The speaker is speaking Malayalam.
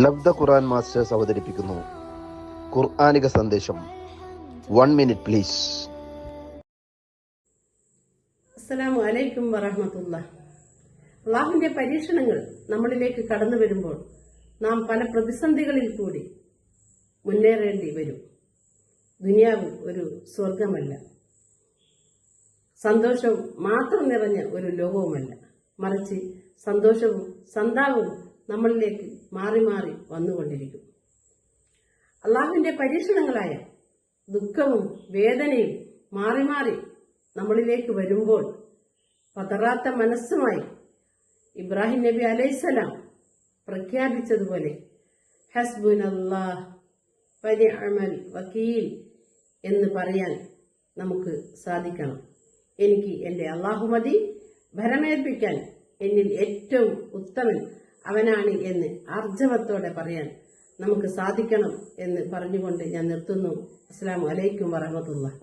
ലബ്ധ ഖുർആൻ മാസ്റ്റേഴ്സ് അവതരിപ്പിക്കുന്നു ഖുർആനിക സന്ദേശം. 1 മിനിറ്റ് പ്ലീസ്. അസ്സലാമു അലൈക്കും വറഹ്മത്തുള്ളാഹി. അല്ലാഹുവിന്റെ പരീക്ഷണങ്ങൾ നമ്മളിലേക്ക് കടന്നു വരുമ്പോൾ നാം പല പ്രതിസന്ധികളിൽ കൂടി മുന്നേറേണ്ടി വരും. ദുനിയാവ് ഒരു സ്വർഗമല്ല, സന്തോഷം മാത്രം നിറഞ്ഞ ഒരു ലോകവുമല്ല. മറിച്ച് സന്തോഷവും സന്താപവും നമ്മളിലേക്ക് മാറി മാറി വന്നുകൊണ്ടിരിക്കും. അള്ളാഹുവിന്റെ പരീക്ഷണങ്ങളായ ദുഃഖവും വേദനയും മാറി മാറി നമ്മളിലേക്ക് വരുമ്പോൾ പതറാത്ത മനസ്സുമായി ഇബ്രാഹിം നബി അലൈഹിസ്സലാം പ്രഖ്യാപിച്ചതുപോലെ ഹസ്ബുനല്ലാഹ് വനിഅമൽ വകീൽ എന്ന് പറയാൻ നമുക്ക് സാധിക്കണം. എനിക്ക് എന്റെ അല്ലാഹു മതി, ഭരമേൽപ്പിക്കാൻ എന്നിൽ ഏറ്റവും ഉത്തമൻ അവനാണ് എന്ന് ആർജവത്തോടെ പറയാൻ നമുക്ക് സാധിക്കണം എന്ന് പറഞ്ഞുകൊണ്ട് ഞാൻ നിർത്തുന്നു. അസ്സലാമു അലൈക്കും വറഹ്മത്തുള്ളാഹി.